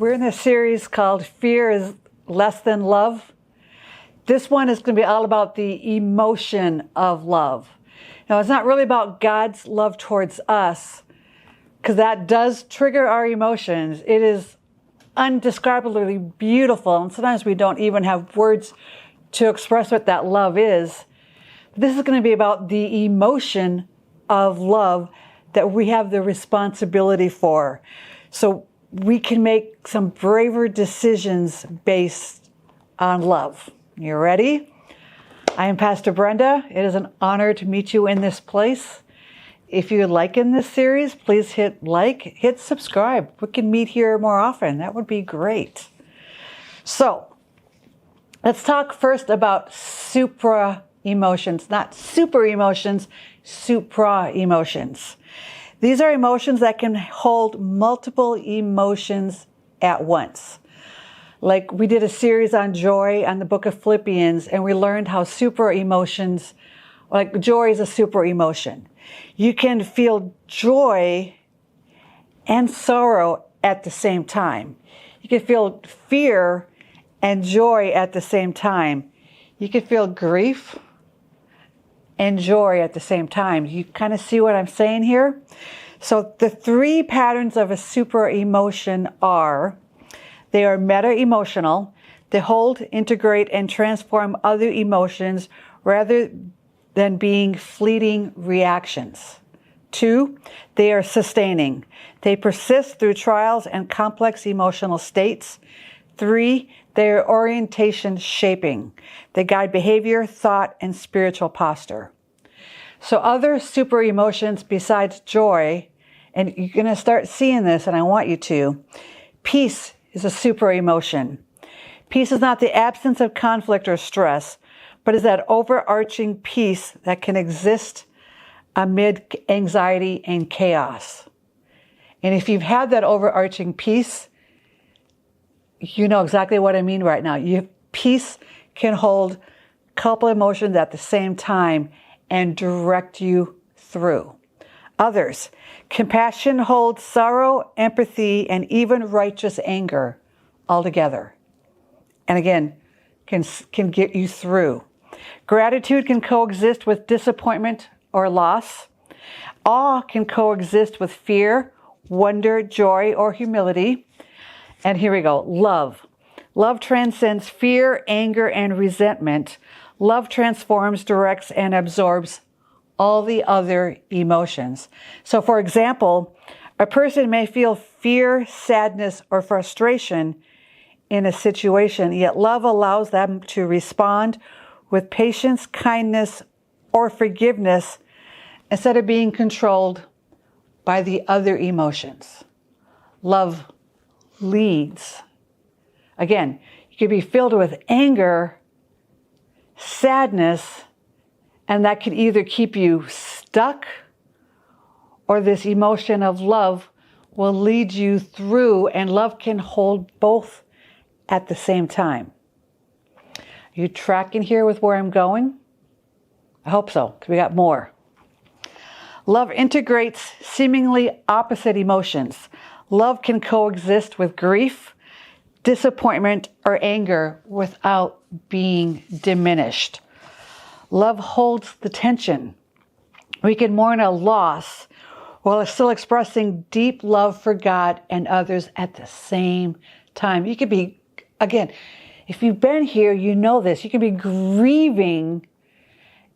We're in a series called Fear is Less Than Love. This one is going to be all about the emotion of love. Now, it's not really about God's love towards us, because that does trigger our emotions. It is undescribably beautiful, and sometimes we don't even have words to express what that love is. This is going to be about the emotion of love that we have the responsibility for. So we can make some braver decisions based on love. You ready? I am Pastor Brenda. It is an honor to meet you in this place. If you like in this series, please hit like, hit subscribe. We can meet here more often. That would be great. So let's talk first about supra-emotions, not super emotions, supra-emotions. These are emotions that can hold multiple emotions at once. Like we did a series on joy on the book of Philippians, and we learned how super emotions, like joy is a super emotion. You can feel joy and sorrow at the same time. You can feel fear and joy at the same time. You can feel grief and joy at the same time. You kind of see what I'm saying here? So the three patterns of a super emotion are, they are meta-emotional. They hold, integrate, and transform other emotions rather than being fleeting reactions. 2, they are sustaining. They persist through trials and complex emotional states. 3, they are orientation shaping. They guide behavior, thought, and spiritual posture. So other super emotions besides joy, and you're going to start seeing this, and I want you to, peace is a super emotion. Peace is not the absence of conflict or stress, but is that overarching peace that can exist amid anxiety and chaos. And if you've had that overarching peace, you know exactly what I mean right now. Peace can hold a couple emotions at the same time and direct you through. Others, compassion holds sorrow, empathy, and even righteous anger all together. And again, can get you through. Gratitude can coexist with disappointment or loss. Awe can coexist with fear, wonder, joy, or humility. And here we go, love. Love transcends fear, anger, and resentment. Love transforms, directs, and absorbs all the other emotions. So for example, a person may feel fear, sadness, or frustration in a situation, yet love allows them to respond with patience, kindness, or forgiveness instead of being controlled by the other emotions. Love leads. Again, you could be filled with anger, sadness, and that could either keep you stuck, or this emotion of love will lead you through, and love can hold both at the same time. Are you tracking here with where I'm going? I hope so, because we got more. Love integrates seemingly opposite emotions. Love can coexist with grief, disappointment, or anger without being diminished. Love holds the tension. We can mourn a loss while still expressing deep love for God and others at the same time. You could be, again, if you've been here, you know this. You can be grieving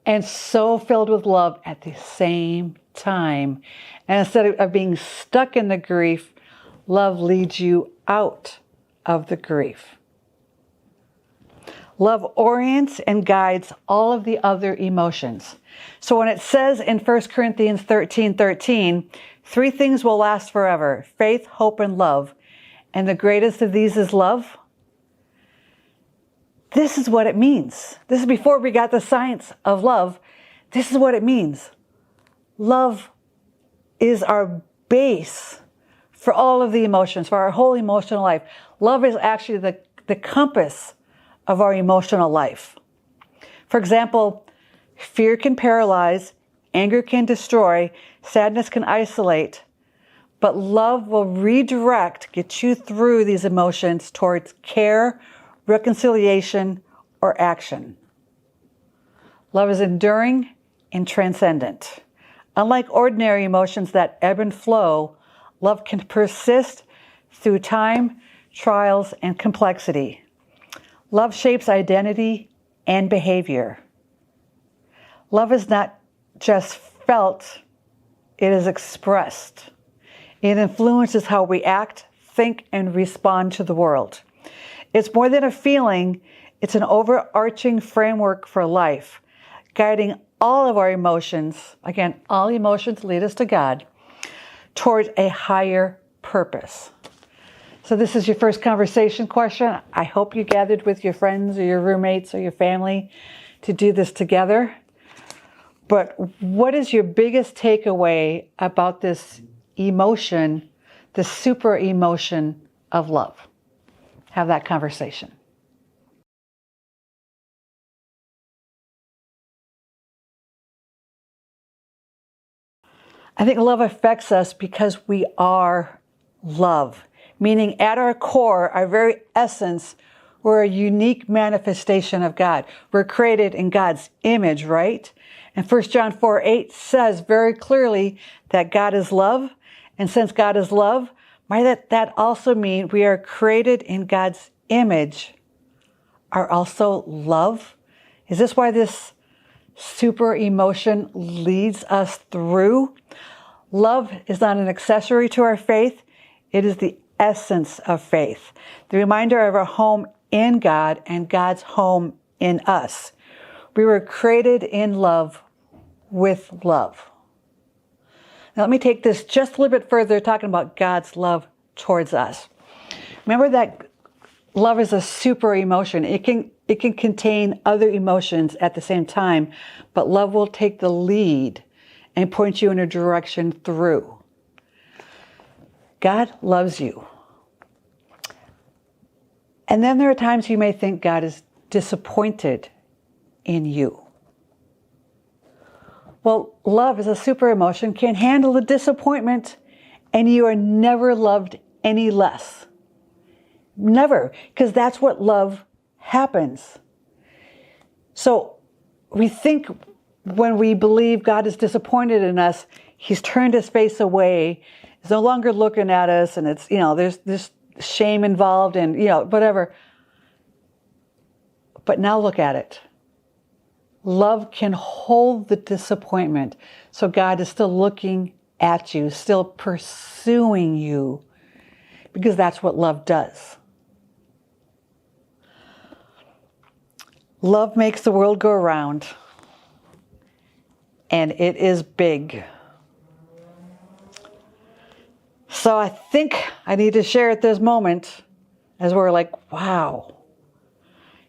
and so filled with love at the same time. And instead of being stuck in the grief, love leads you out of the grief. Love orients and guides all of the other emotions. So when it says in 1 Corinthians 13:13, 3 things will last forever: faith, hope, and love. And the greatest of these is love. This is what it means. This is before we got the science of love. This is what it means. Love is our base for all of the emotions, for our whole emotional life. Love is actually the compass of our emotional life. For example, fear can paralyze, anger can destroy, sadness can isolate, But love will redirect, get you through these emotions towards care, reconciliation, or action. Love is enduring and transcendent. Unlike ordinary emotions that ebb and flow, love can persist through time, trials, and complexity. Love shapes identity and behavior. Love is not just felt, it is expressed. It influences how we act, think, and respond to the world. It's more than a feeling, it's an overarching framework for life, guiding all of our emotions, again, all emotions lead us to God, towards a higher purpose. So this is your first conversation question. I hope you gathered with your friends or your roommates or your family to do this together. But what is your biggest takeaway about this emotion, the supra-emotion of love? Have that conversation. I think love affects us because we are love, meaning at our core, our very essence, we're a unique manifestation of God. We're created in God's image, right? And 1 John 4:8 says very clearly that God is love. And since God is love, might that also mean we are created in God's image, are also love? Is this why this super emotion leads us through? Love is not an accessory to our faith. It is the essence of faith, the reminder of our home in God and God's home in us. We were created in love with love. Now let me take this just a little bit further, talking about God's love towards us. Remember that love is a super emotion. It can contain other emotions at the same time, but love will take the lead and point you in a direction through. God loves you. And then there are times you may think God is disappointed in you. Well, love is a super emotion, can handle the disappointment, and you are never loved any less. Never, because that's what love happens. So we think when we believe God is disappointed in us, he's turned his face away, is no longer looking at us, and it's, there's this shame involved and, whatever. But now look at it. Love can hold the disappointment. So God is still looking at you, still pursuing you, because that's what love does. Love makes the world go around, and it is big. So I think I need to share at this moment, as we're like, wow.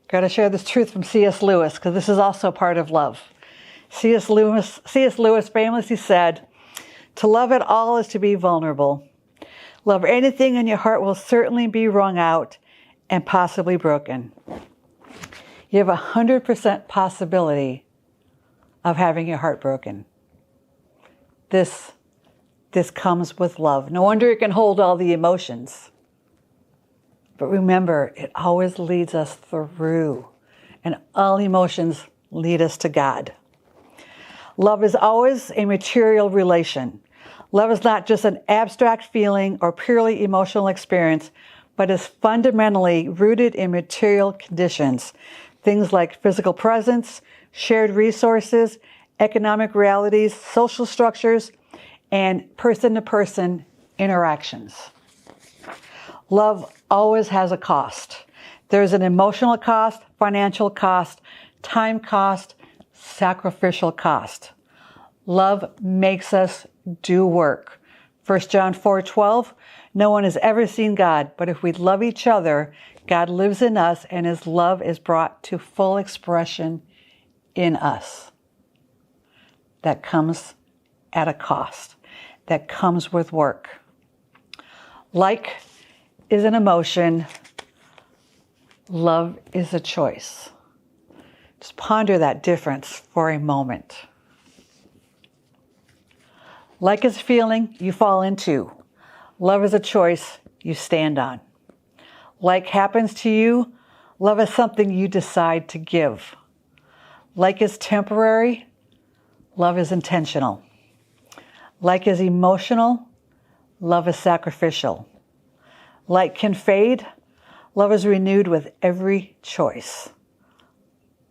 Got to share this truth from C.S. Lewis, because this is also part of love. C.S. Lewis famously said, "To love at all is to be vulnerable. Love anything and your heart will certainly be wrung out and possibly broken." You have 100% possibility of having your heart broken. This comes with love. No wonder it can hold all the emotions. But remember, it always leads us through, and all emotions lead us to God. Love is always a material relation. Love is not just an abstract feeling or purely emotional experience, but is fundamentally rooted in material conditions. Things like physical presence, shared resources, economic realities, social structures, and person-to-person interactions. Love always has a cost. There's an emotional cost, financial cost, time cost, sacrificial cost. Love makes us do work. 1 John 4:12, no one has ever seen God, but if we love each other, God lives in us and his love is brought to full expression in us. That comes at a cost. That comes with work. Like is an emotion. Love is a choice. Just ponder that difference for a moment. Like is a feeling you fall into. Love is a choice you stand on. Like happens to you, love is something you decide to give. Like is temporary, love is intentional. Like is emotional, love is sacrificial. Like can fade, love is renewed with every choice.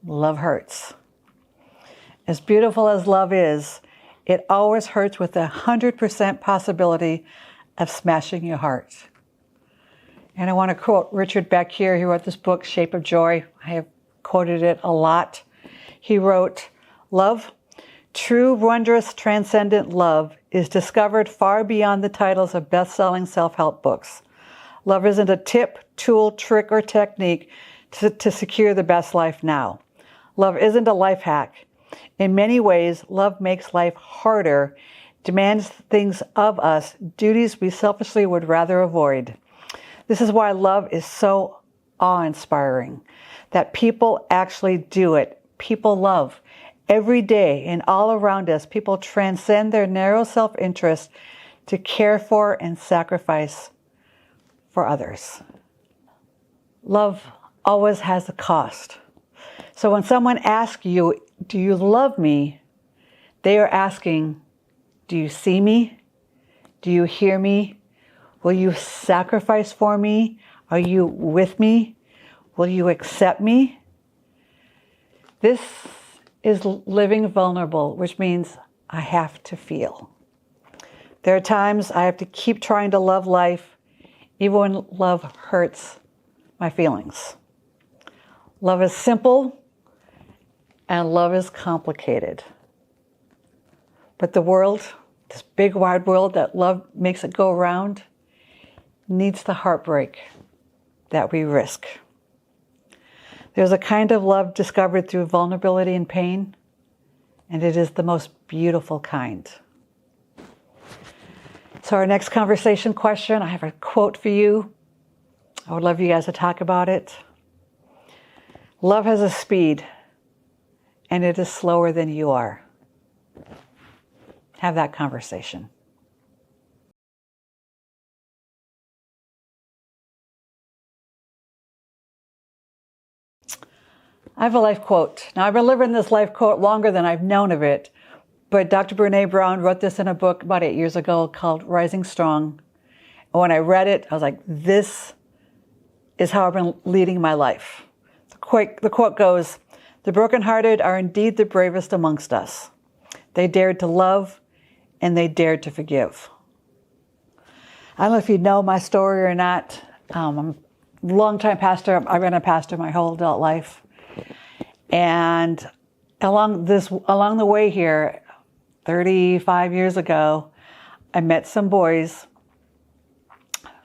Love hurts. As beautiful as love is, it always hurts with 100% possibility of smashing your heart. And I want to quote Richard Beck here. He wrote this book, Shape of Joy. I have quoted it a lot. He wrote, "Love, true, wondrous, transcendent love is discovered far beyond the titles of best-selling self-help books. Love isn't a tip, tool, trick, or technique to secure the best life now. Love isn't a life hack. In many ways, love makes life harder, demands things of us, duties we selfishly would rather avoid. This is why love is so awe-inspiring, that people actually do it. People love. Every day and all around us, people transcend their narrow self-interest to care for and sacrifice for others." Love always has a cost. So when someone asks you, "Do you love me?" they are asking, "Do you see me? Do you hear me? Will you sacrifice for me? Are you with me? Will you accept me?" This is living vulnerable, which means I have to feel. There are times I have to keep trying to love life, even when love hurts my feelings. Love is simple and love is complicated. But the world, this big wide world that love makes it go around, needs the heartbreak that we risk. There's a kind of love discovered through vulnerability and pain, and it is the most beautiful kind. So our next conversation question, I have a quote for you. I would love you guys to talk about it. Love has a speed, and it is slower than you are. Have that conversation. I have a life quote. Now, I've been living this life quote longer than I've known of it, but Dr. Brene Brown wrote this in a book about 8 years ago called Rising Strong. And when I read it, I was like, this is how I've been leading my life. The quote goes, "The brokenhearted are indeed the bravest amongst us. They dared to love and they dared to forgive." I don't know if you know my story or not. I'm a longtime pastor. I've been a pastor my whole adult life. And along the way here, 35 years ago, I met some boys,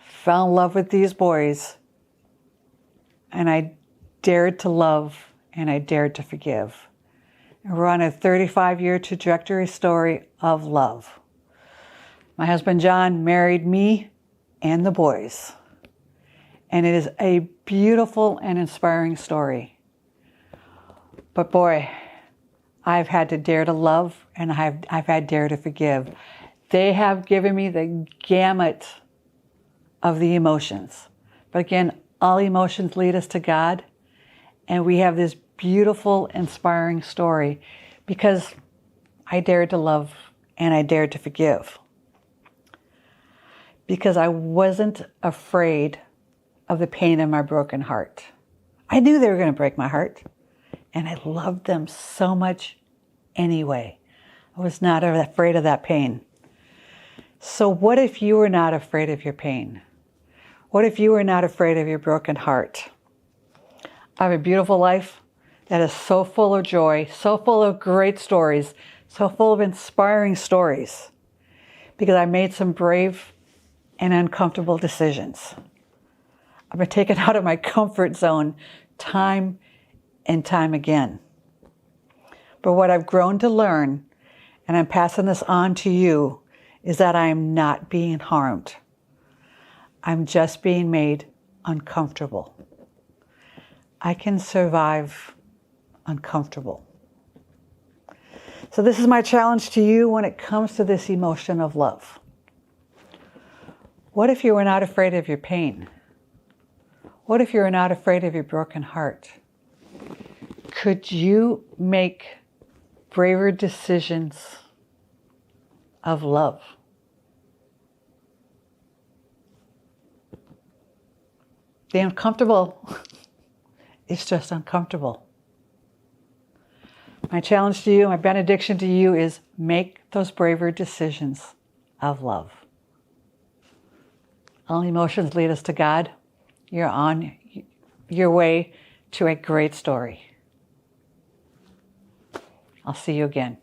fell in love with these boys, and I dared to love and I dared to forgive. And we're on a 35-year trajectory story of love. My husband John married me and the boys. And it is a beautiful and inspiring story. But boy, I've had to dare to love and I've had dare to forgive. They have given me the gamut of the emotions. But again, all emotions lead us to God. And we have this beautiful, inspiring story because I dared to love and I dared to forgive. Because I wasn't afraid of the pain in my broken heart. I knew they were going to break my heart. And I loved them so much anyway. I was not afraid of that pain. So what if you were not afraid of your pain? What if you were not afraid of your broken heart? I have a beautiful life that is so full of joy, so full of great stories, so full of inspiring stories, because I made some brave and uncomfortable decisions. I've been taken out of my comfort zone time and time again. But what I've grown to learn, and I'm passing this on to you, is that I am not being harmed. I'm just being made uncomfortable. I can survive uncomfortable. So this is my challenge to you when it comes to this emotion of love. What if you were not afraid of your pain? What if you were not afraid of your broken heart? Could you make braver decisions of love? The uncomfortable is just uncomfortable. My challenge to you, my benediction to you is make those braver decisions of love. All emotions lead us to God. You're on your way to a great story. I'll see you again.